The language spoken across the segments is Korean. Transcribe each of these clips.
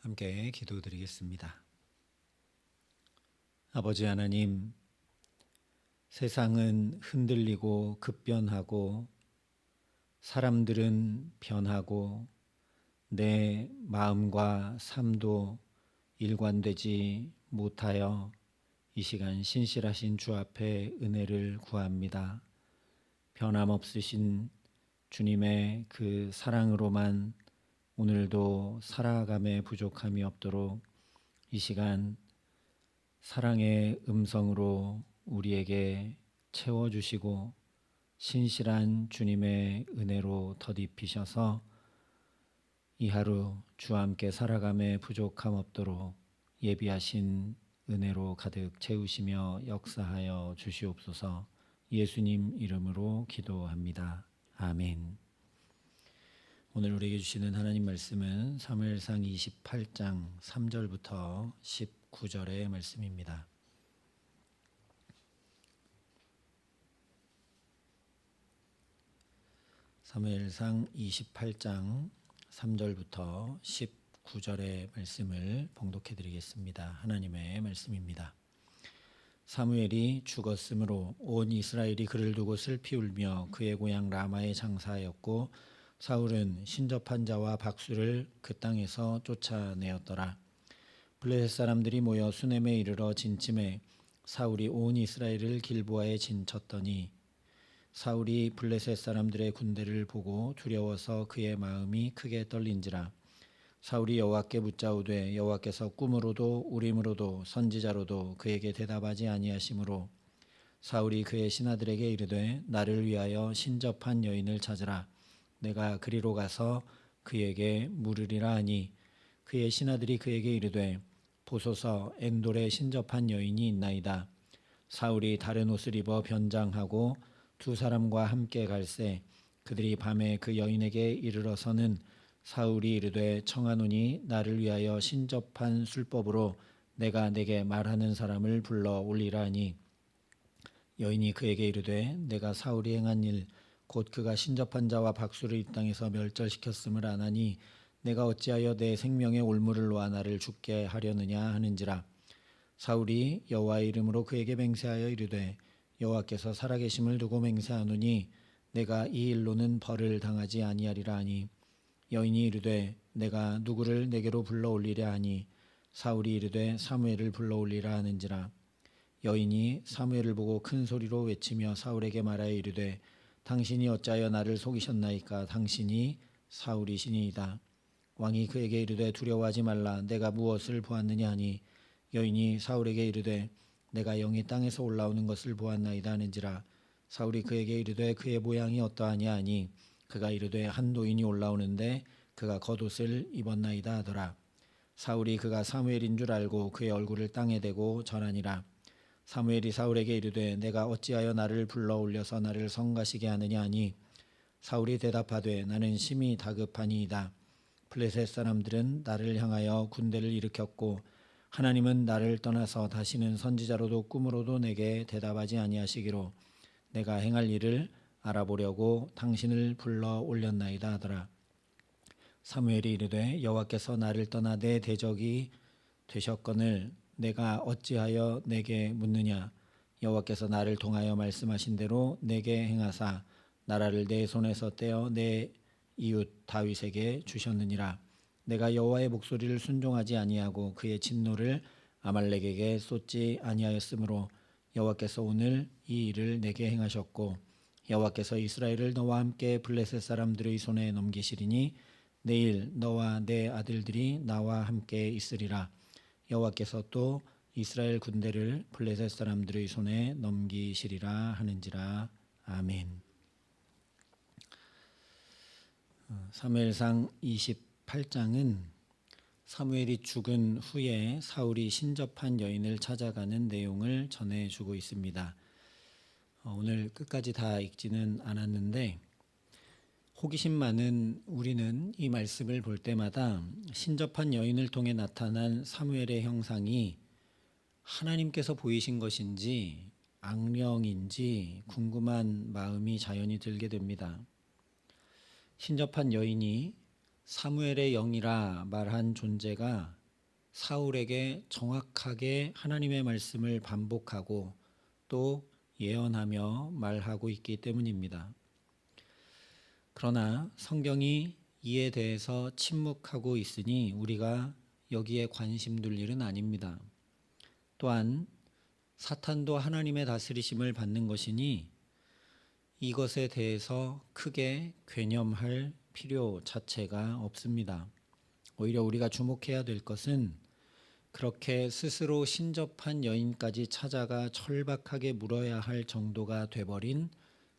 함께 기도드리겠습니다. 아버지 하나님, 세상은 흔들리고 급변하고 사람들은 변하고 내 마음과 삶도 일관되지 못하여 이 시간 신실하신 주 앞에 은혜를 구합니다. 변함없으신 주님의 그 사랑으로만 오늘도 살아감에 부족함이 없도록 이 시간 사랑의 음성으로 우리에게 채워주시고 신실한 주님의 은혜로 덧입히셔서 이 하루 주와 함께 살아감에 부족함 없도록 예비하신 은혜로 가득 채우시며 역사하여 주시옵소서. 예수님 이름으로 기도합니다. 아멘. 오늘 우리에게 주시는 하나님 말씀은 사무엘상 28장 3절부터 19절의 말씀입니다. 사무엘상 28장 3절부터 19절의 말씀을 봉독해 드리겠습니다. 하나님의 말씀입니다. 사무엘이 죽었으므로 온 이스라엘이 그를 두고 슬피 울며 그의 고향 라마에 장사하였고 사울은 신접한 자와 박수를 그 땅에서 쫓아내었더라. 블레셋 사람들이 모여 수넴에 이르러 진침해 사울이 온 이스라엘을 길보아에 진쳤더니 사울이 블레셋 사람들의 군대를 보고 두려워서 그의 마음이 크게 떨린지라. 사울이 여호와께 묻자오되 여호와께서 꿈으로도 우림으로도 선지자로도 그에게 대답하지 아니하시므로 사울이 그의 신하들에게 이르되 나를 위하여 신접한 여인을 찾으라. 내가 그리로 가서 그에게 물으리라 하니 그의 신하들이 그에게 이르되 보소서 엔돌에 신접한 여인이 있나이다. 사울이 다른 옷을 입어 변장하고 두 사람과 함께 갈새 그들이 밤에 그 여인에게 이르러서는 사울이 이르되 청하노니 나를 위하여 신접한 술법으로 내가 내게 말하는 사람을 불러 올리라 하니 여인이 그에게 이르되 내가 사울이 행한 일 곧 그가 신접한 자와 박수를 이 땅에서 멸절시켰음을 아나니 내가 어찌하여 내 생명의 올무를 놓아 나를 죽게 하려느냐 하는지라. 사울이 여호와의 이름으로 그에게 맹세하여 이르되 여호와께서 살아계심을 두고 맹세하노니 내가 이 일로는 벌을 당하지 아니하리라 하니 여인이 이르되 내가 누구를 내게로 불러 올리랴 하니 사울이 이르되 사무엘을 불러 올리라 하는지라. 여인이 사무엘을 보고 큰 소리로 외치며 사울에게 말하여 이르되 당신이 어찌하여 나를 속이셨나이까. 당신이 사울이시니이다. 왕이 그에게 이르되 두려워하지 말라. 내가 무엇을 보았느냐 하니 여인이 사울에게 이르되 내가 영이 땅에서 올라오는 것을 보았나이다 하는지라. 사울이 그에게 이르되 그의 모양이 어떠하냐 하니 그가 이르되 한 노인이 올라오는데 그가 겉옷을 입었나이다 하더라. 사울이 그가 사무엘인 줄 알고 그의 얼굴을 땅에 대고 절하니라. 사무엘이 사울에게 이르되 내가 어찌하여 나를 불러 올려서 나를 성가시게 하느냐 하니 사울이 대답하되 나는 심히 다급하니이다. 블레셋 사람들은 나를 향하여 군대를 일으켰고 하나님은 나를 떠나서 다시는 선지자로도 꿈으로도 내게 대답하지 아니하시기로 내가 행할 일을 알아보려고 당신을 불러 올렸나이다 하더라. 사무엘이 이르되 여호와께서 나를 떠나 내 대적이 되셨거늘 내가 어찌하여 내게 묻느냐. 여호와께서 나를 통하여 말씀하신 대로 내게 행하사 나라를 내 손에서 떼어 내 이웃 다윗에게 주셨느니라. 내가 여호와의 목소리를 순종하지 아니하고 그의 진노를 아말렉에게 쏟지 아니하였으므로 여호와께서 오늘 이 일을 내게 행하셨고 여호와께서 이스라엘을 너와 함께 블레셋 사람들의 손에 넘기시리니 내일 너와 내 아들들이 나와 함께 있으리라. 여호와께서 또 이스라엘 군대를 블레셋 사람들의 손에 넘기시리라 하는지라. 아멘. 사무엘상 28장은 사무엘이 죽은 후에 사울이 신접한 여인을 찾아가는 내용을 전해주고 있습니다. 오늘 끝까지 다 읽지는 않았는데 호기심 많은 우리는 이 말씀을 볼 때마다 신접한 여인을 통해 나타난 사무엘의 형상이 하나님께서 보이신 것인지 악령인지 궁금한 마음이 자연히 들게 됩니다. 신접한 여인이 사무엘의 영이라 말한 존재가 사울에게 정확하게 하나님의 말씀을 반복하고 또 예언하며 말하고 있기 때문입니다. 그러나 성경이 이에 대해서 침묵하고 있으니 우리가 여기에 관심 둘 일은 아닙니다. 또한 사탄도 하나님의 다스리심을 받는 것이니 이것에 대해서 크게 괴념할 필요 자체가 없습니다. 오히려 우리가 주목해야 될 것은 그렇게 스스로 신접한 여인까지 찾아가 철박하게 물어야 할 정도가 돼버린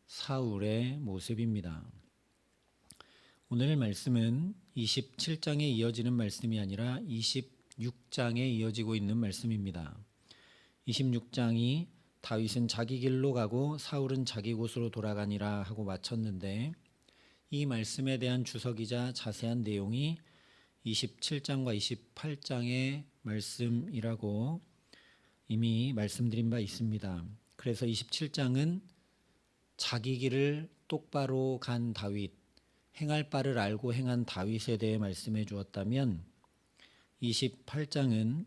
사울의 모습입니다. 오늘 말씀은 27장에 이어지는 말씀이 아니라 26장에 이어지고 있는 말씀입니다. 26장이 다윗은 자기 길로 가고 사울은 자기 곳으로 돌아가니라 하고 마쳤는데, 이 말씀에 대한 주석이자 자세한 내용이 27장과 28장의 말씀이라고 이미 말씀드린 바 있습니다. 그래서 27장은 자기 길을 똑바로 간 다윗, 행할 바를 알고 행한 다윗에 대해 말씀해 주었다면, 28장은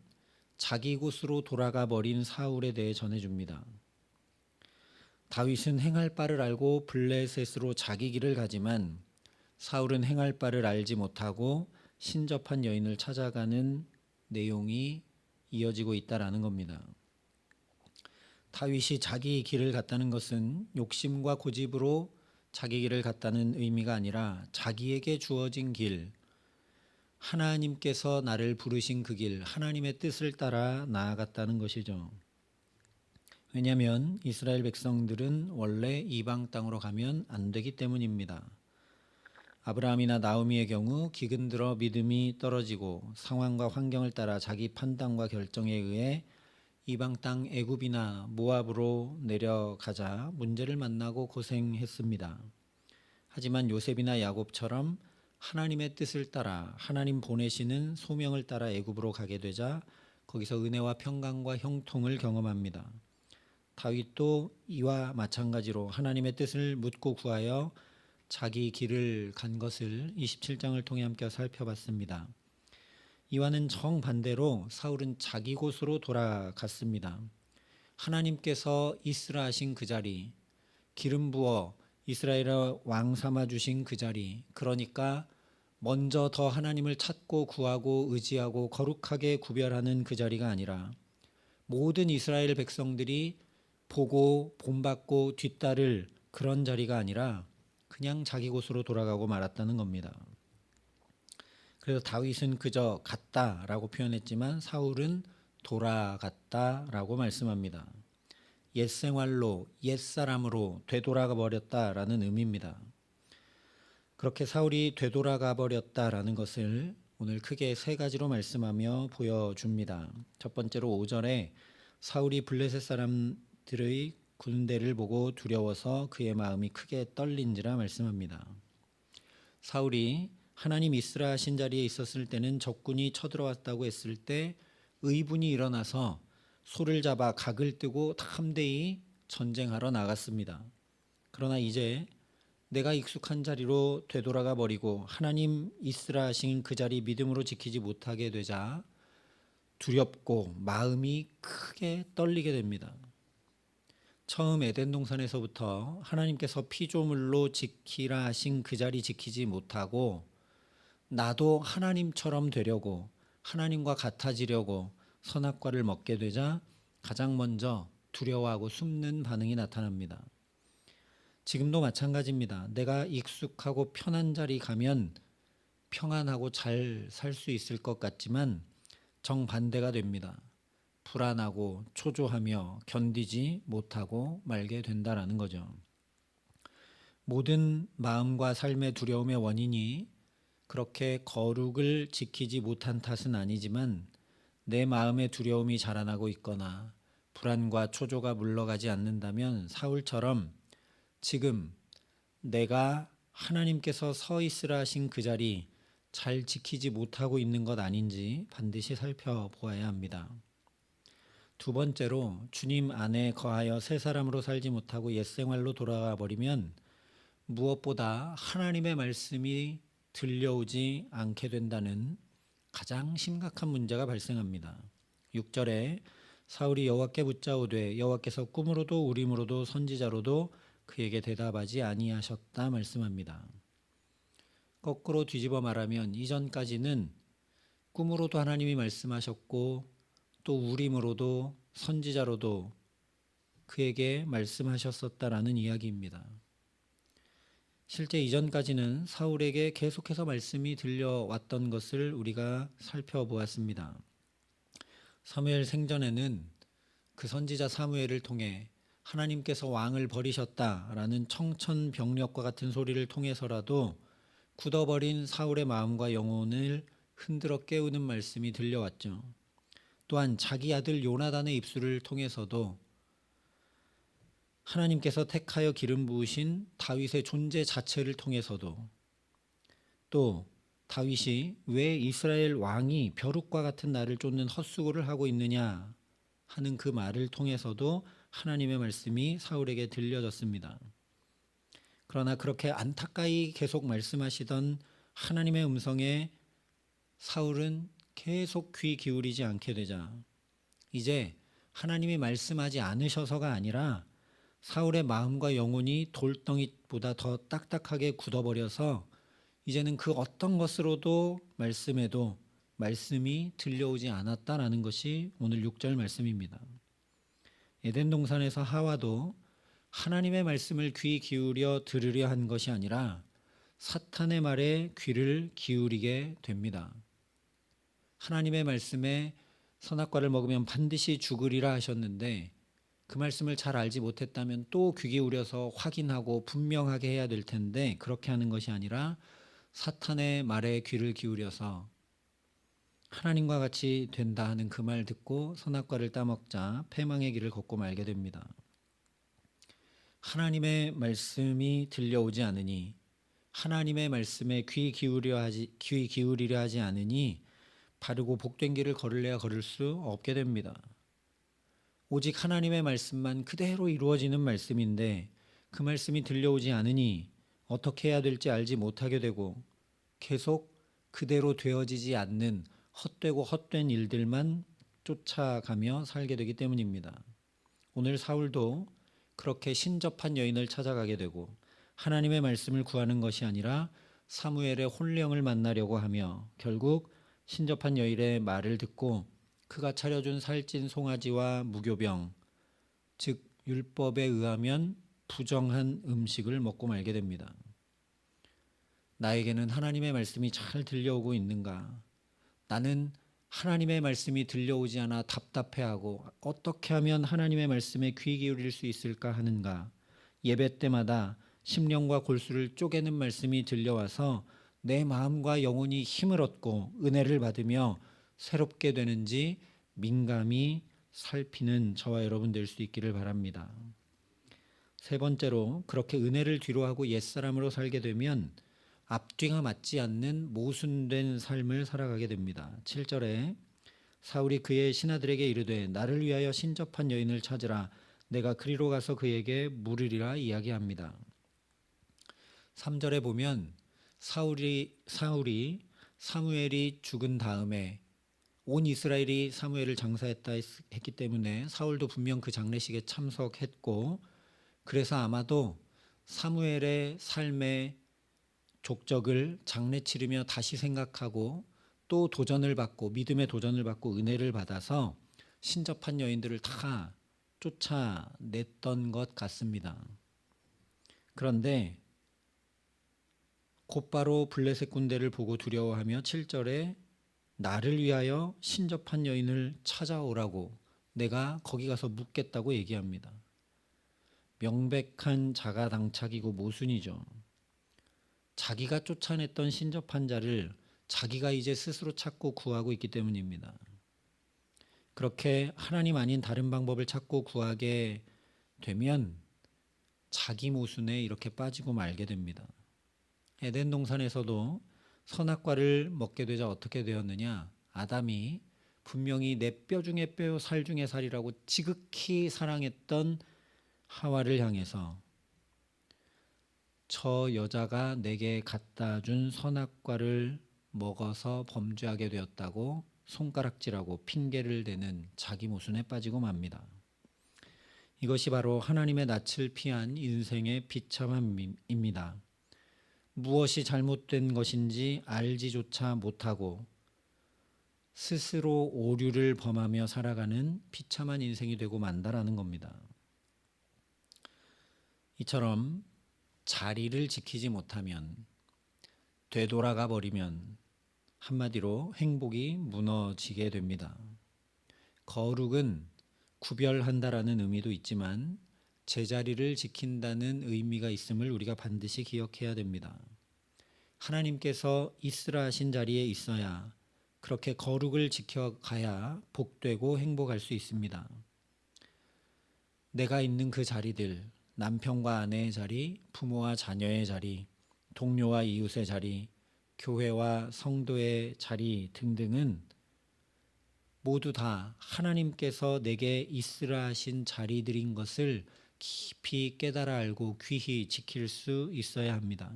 자기 곳으로 돌아가 버린 사울에 대해 전해줍니다. 다윗은 행할 바를 알고 블레셋으로 자기 길을 가지만 사울은 행할 바를 알지 못하고 신접한 여인을 찾아가는 내용이 이어지고 있다라는 겁니다. 다윗이 자기 길을 갔다는 것은 욕심과 고집으로 자기 길을 갔다는 의미가 아니라 자기에게 주어진 길, 하나님께서 나를 부르신 그 길, 하나님의 뜻을 따라 나아갔다는 것이죠. 왜냐하면 이스라엘 백성들은 원래 이방 땅으로 가면 안 되기 때문입니다. 아브라함이나 나오미의 경우 기근들어 믿음이 떨어지고 상황과 환경을 따라 자기 판단과 결정에 의해 이방 땅 애굽이나 모압으로 내려가자 문제를 만나고 고생했습니다. 하지만 요셉이나 야곱처럼 하나님의 뜻을 따라 하나님 보내시는 소명을 따라 애굽으로 가게 되자 거기서 은혜와 평강과 형통을 경험합니다. 다윗도 이와 마찬가지로 하나님의 뜻을 묻고 구하여 자기 길을 간 것을 27장을 통해 함께 살펴봤습니다. 이와는 정반대로 사울은 자기 곳으로 돌아갔습니다. 하나님께서 있으라 하신 그 자리, 기름 부어 이스라엘의 왕 삼아 주신 그 자리, 그러니까 먼저 더 하나님을 찾고 구하고 의지하고 거룩하게 구별하는 그 자리가 아니라 모든 이스라엘 백성들이 보고 본받고 뒤따를 그런 자리가 아니라 그냥 자기 곳으로 돌아가고 말았다는 겁니다. 그래서 다윗은 그저 갔다라고 표현했지만 사울은 돌아갔다라고 말씀합니다. 옛 생활로, 옛 사람으로 되돌아가 버렸다라는 의미입니다. 그렇게 사울이 되돌아가 버렸다라는 것을 오늘 크게 세 가지로 말씀하며 보여줍니다. 첫 번째로 5절에 사울이 블레셋 사람들의 군대를 보고 두려워서 그의 마음이 크게 떨린지라 말씀합니다. 사울이 하나님 있으라 하신 자리에 있었을 때는 적군이 쳐들어왔다고 했을 때 의분이 일어나서 소를 잡아 각을 뜨고 함대히 전쟁하러 나갔습니다. 그러나 이제 내가 익숙한 자리로 되돌아가 버리고 하나님 있으라 하신 그 자리 믿음으로 지키지 못하게 되자 두렵고 마음이 크게 떨리게 됩니다. 처음 에덴 동산에서부터 하나님께서 피조물로 지키라 하신 그 자리 지키지 못하고 나도 하나님처럼 되려고 하나님과 같아지려고 선악과를 먹게 되자 가장 먼저 두려워하고 숨는 반응이 나타납니다. 지금도 마찬가지입니다. 내가 익숙하고 편한 자리 가면 평안하고 잘 살 수 있을 것 같지만 정반대가 됩니다. 불안하고 초조하며 견디지 못하고 말게 된다라는 거죠. 모든 마음과 삶의 두려움의 원인이 그렇게 거룩을 지키지 못한 탓은 아니지만 내 마음의 두려움이 자라나고 있거나 불안과 초조가 물러가지 않는다면 사울처럼 지금 내가 하나님께서 서 있으라 하신 그 자리 잘 지키지 못하고 있는 것 아닌지 반드시 살펴보아야 합니다. 두 번째로 주님 안에 거하여 새 사람으로 살지 못하고 옛 생활로 돌아가 버리면 무엇보다 하나님의 말씀이 들려오지 않게 된다는 가장 심각한 문제가 발생합니다. 6절에 사울이 여호와께 묻자오되 여호와께서 꿈으로도 우림으로도 선지자로도 그에게 대답하지 아니하셨다 말씀합니다. 거꾸로 뒤집어 말하면 이전까지는 꿈으로도 하나님이 말씀하셨고 또 우림으로도 선지자로도 그에게 말씀하셨었다라는 이야기입니다. 실제 이전까지는 사울에게 계속해서 말씀이 들려왔던 것을 우리가 살펴보았습니다. 사무엘 생전에는 그 선지자 사무엘을 통해 하나님께서 왕을 버리셨다라는 청천벽력과 같은 소리를 통해서라도 굳어버린 사울의 마음과 영혼을 흔들어 깨우는 말씀이 들려왔죠. 또한 자기 아들 요나단의 입술을 통해서도 하나님께서 택하여 기름 부으신 다윗의 존재 자체를 통해서도 또 다윗이 왜 이스라엘 왕이 벼룩과 같은 나를 쫓는 헛수고를 하고 있느냐 하는 그 말을 통해서도 하나님의 말씀이 사울에게 들려졌습니다. 그러나 그렇게 안타까이 계속 말씀하시던 하나님의 음성에 사울은 계속 귀 기울이지 않게 되자 이제 하나님이 말씀하지 않으셔서가 아니라 사울의 마음과 영혼이 돌덩이보다 더 딱딱하게 굳어버려서 이제는 그 어떤 것으로도 말씀에도 말씀이 들려오지 않았다라는 것이 오늘 6절 말씀입니다. 에덴 동산에서 하와도 하나님의 말씀을 귀 기울여 들으려 한 것이 아니라 사탄의 말에 귀를 기울이게 됩니다. 하나님의 말씀에 선악과를 먹으면 반드시 죽으리라 하셨는데 그 말씀을 잘 알지 못했다면 또 귀 기울여서 확인하고 분명하게 해야 될 텐데 그렇게 하는 것이 아니라 사탄의 말에 귀를 기울여서 하나님과 같이 된다 하는 그 말 듣고 선악과를 따먹자 패망의 길을 걷고 말게 됩니다. 하나님의 말씀이 들려오지 않으니 하나님의 말씀에 귀 기울이려 하지 않으니 바르고 복된 길을 걸을래야 걸을 수 없게 됩니다. 오직 하나님의 말씀만 그대로 이루어지는 말씀인데 그 말씀이 들려오지 않으니 어떻게 해야 될지 알지 못하게 되고 계속 그대로 되어지지 않는 헛되고 헛된 일들만 쫓아가며 살게 되기 때문입니다. 오늘 사울도 그렇게 신접한 여인을 찾아가게 되고 하나님의 말씀을 구하는 것이 아니라 사무엘의 혼령을 만나려고 하며 결국 신접한 여인의 말을 듣고 그가 차려준 살찐 송아지와 무교병, 즉 율법에 의하면 부정한 음식을 먹고 말게 됩니다. 나에게는 하나님의 말씀이 잘 들려오고 있는가? 나는 하나님의 말씀이 들려오지 않아 답답해하고 어떻게 하면 하나님의 말씀에 귀 기울일 수 있을까 하는가? 예배 때마다 심령과 골수를 쪼개는 말씀이 들려와서 내 마음과 영혼이 힘을 얻고 은혜를 받으며 새롭게 되는지 민감히 살피는 저와 여러분 될 수 있기를 바랍니다. 세 번째로 그렇게 은혜를 뒤로하고 옛사람으로 살게 되면 앞뒤가 맞지 않는 모순된 삶을 살아가게 됩니다. 7절에 사울이 그의 신하들에게 이르되 나를 위하여 신접한 여인을 찾으라 내가 그리로 가서 그에게 물으리라 이야기합니다. 3절에 보면 사울이 사무엘이 죽은 다음에 온 이스라엘이 사무엘을 장사했다 했기 때문에 사울도 분명 그 장례식에 참석했고 그래서 아마도 사무엘의 삶의 족적을 장례 치르며 다시 생각하고 또 도전을 받고 믿음의 도전을 받고 은혜를 받아서 신접한 여인들을 다 쫓아냈던 것 같습니다. 그런데 곧바로 블레셋 군대를 보고 두려워하며 7절에 나를 위하여 신접한 여인을 찾아오라고 내가 거기 가서 묻겠다고 얘기합니다. 명백한 자가당착이고 모순이죠. 자기가 쫓아냈던 신접한 자를 자기가 이제 스스로 찾고 구하고 있기 때문입니다. 그렇게 하나님 아닌 다른 방법을 찾고 구하게 되면 자기 모순에 이렇게 빠지고 말게 됩니다. 에덴 동산에서도 선악과를 먹게 되자 어떻게 되었느냐? 아담이 분명히 내 뼈 중에 뼈요 살 중에 살이라고 지극히 사랑했던 하와를 향해서 저 여자가 내게 갖다 준 선악과를 먹어서 범죄하게 되었다고 손가락질하고 핑계를 대는 자기 모순에 빠지고 맙니다. 이것이 바로 하나님의 낯을 피한 인생의 비참함입니다. 무엇이 잘못된 것인지 알지조차 못하고 스스로 오류를 범하며 살아가는 비참한 인생이 되고 만다라는 겁니다. 이처럼 자리를 지키지 못하면, 되돌아가 버리면 한마디로 행복이 무너지게 됩니다. 거룩은 구별한다라는 의미도 있지만 제자리를 지킨다는 의미가 있음을 우리가 반드시 기억해야 됩니다. 하나님께서 있으라 하신 자리에 있어야, 그렇게 거룩을 지켜가야 복되고 행복할 수 있습니다. 내가 있는 그 자리들, 남편과 아내의 자리, 부모와 자녀의 자리, 동료와 이웃의 자리, 교회와 성도의 자리 등등은 모두 다 하나님께서 내게 있으라 하신 자리들인 것을 깊이 깨달아 알고 귀히 지킬 수 있어야 합니다.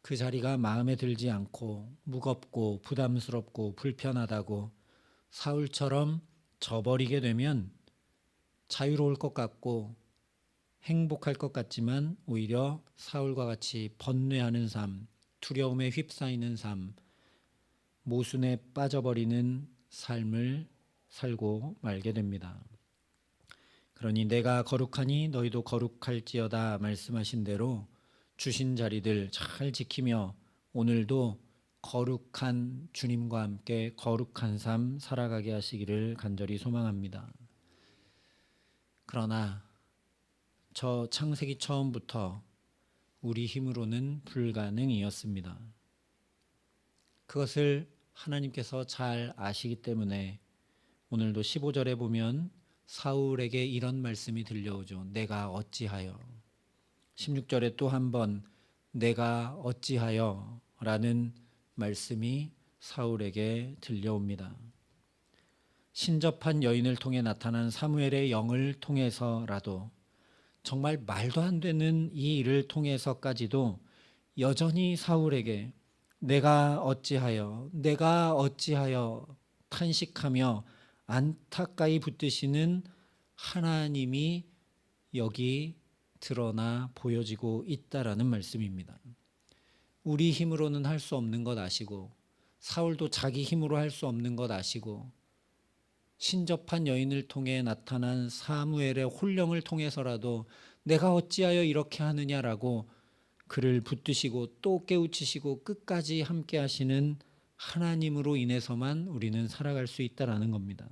그 자리가 마음에 들지 않고 무겁고 부담스럽고 불편하다고 사울처럼 져버리게 되면 자유로울 것 같고 행복할 것 같지만 오히려 사울과 같이 번뇌하는 삶, 두려움에 휩싸이는 삶, 모순에 빠져버리는 삶을 살고 말게 됩니다. 그러니 내가 거룩하니 너희도 거룩할지어다 말씀하신 대로 주신 자리들 잘 지키며 오늘도 거룩한 주님과 함께 거룩한 삶 살아가게 하시기를 간절히 소망합니다. 그러나 저 창세기 처음부터 우리 힘으로는 불가능이었습니다. 그것을 하나님께서 잘 아시기 때문에 오늘도 15절에 보면 사울에게 이런 말씀이 들려오죠. 내가 어찌하여. 16절에 또 한 번 내가 어찌하여 라는 말씀이 사울에게 들려옵니다. 신접한 여인을 통해 나타난 사무엘의 영을 통해서라도, 정말 말도 안 되는 이 일을 통해서까지도 여전히 사울에게 내가 어찌하여 탄식하며 안타까이 붙드시는 하나님이 여기 드러나 보여지고 있다라는 말씀입니다. 우리 힘으로는 할 수 없는 것 아시고, 사울도 자기 힘으로 할 수 없는 것 아시고, 신접한 여인을 통해 나타난 사무엘의 혼령을 통해서라도 내가 어찌하여 이렇게 하느냐라고 그를 붙드시고 또 깨우치시고 끝까지 함께 하시는 하나님으로 인해서만 우리는 살아갈 수 있다라는 겁니다.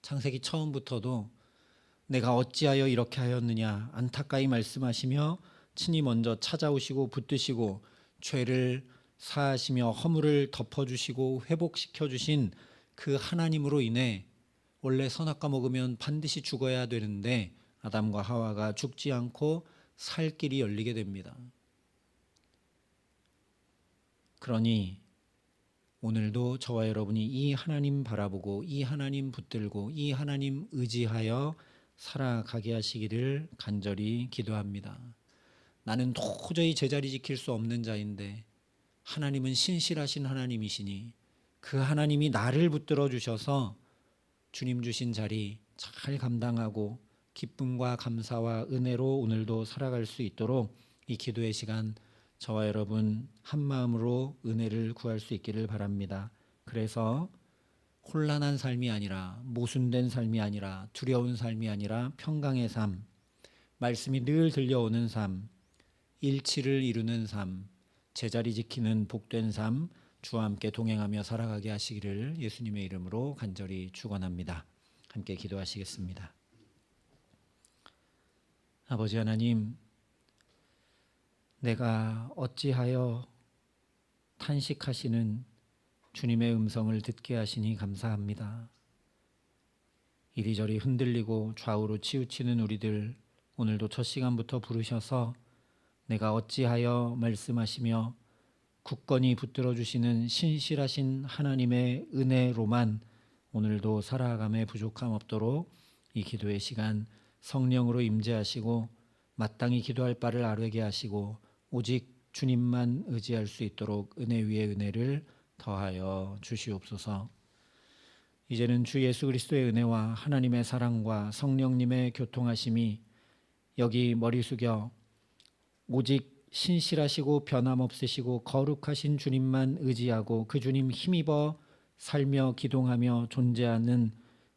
창세기 처음부터도 내가 어찌하여 이렇게 하였느냐 안타까이 말씀하시며 친히 먼저 찾아오시고 붙드시고 죄를 사하시며 허물을 덮어주시고 회복시켜 주신 그 하나님으로 인해 원래 선악과 먹으면 반드시 죽어야 되는데 아담과 하와가 죽지 않고 살 길이 열리게 됩니다. 그러니 오늘도 저와 여러분이 이 하나님 바라보고 이 하나님 붙들고 이 하나님 의지하여 살아가게 하시기를 간절히 기도합니다. 나는 도저히 제자리 지킬 수 없는 자인데 하나님은 신실하신 하나님이시니 그 하나님이 나를 붙들어 주셔서 주님 주신 자리 잘 감당하고 기쁨과 감사와 은혜로 오늘도 살아갈 수 있도록 이 기도의 시간 저와 여러분 한 마음으로 은혜를 구할 수 있기를 바랍니다. 그래서 혼란한 삶이 아니라 모순된 삶이 아니라 두려운 삶이 아니라 평강의 삶, 말씀이 늘 들려오는 삶, 일치를 이루는 삶, 제자리 지키는 복된 삶, 주와 함께 동행하며 살아가게 하시기를 예수님의 이름으로 간절히 축원합니다. 함께 기도하시겠습니다. 아버지 하나님, 내가 어찌하여 탄식하시는 주님의 음성을 듣게 하시니 감사합니다. 이리저리 흔들리고 좌우로 치우치는 우리들 오늘도 첫 시간부터 부르셔서 내가 어찌하여 말씀하시며 굳건히 붙들어 주시는 신실하신 하나님의 은혜로만 오늘도 살아감에 부족함 없도록 이 기도의 시간 성령으로 임재하시고 마땅히 기도할 바를 아뢰게 하시고 오직 주님만 의지할 수 있도록 은혜 위에 은혜를 더하여 주시옵소서. 이제는 주 예수 그리스도의 은혜와 하나님의 사랑과 성령님의 교통하심이 여기 머리 숙여 오직 신실하시고 변함없으시고 거룩하신 주님만 의지하고 그 주님 힘입어 살며 기동하며 존재하는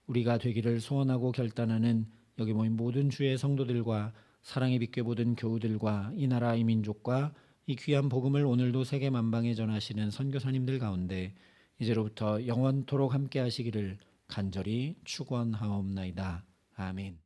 우리가 되기를 소원하고 결단하는 여기 모인 모든 주의 성도들과 사랑의 빛교 모든 교우들과 이 나라 이 민족과 이 귀한 복음을 오늘도 세계 만방에 전하시는 선교사님들 가운데 이제로부터 영원토록 함께 하시기를 간절히 축원하옵나이다. 아멘.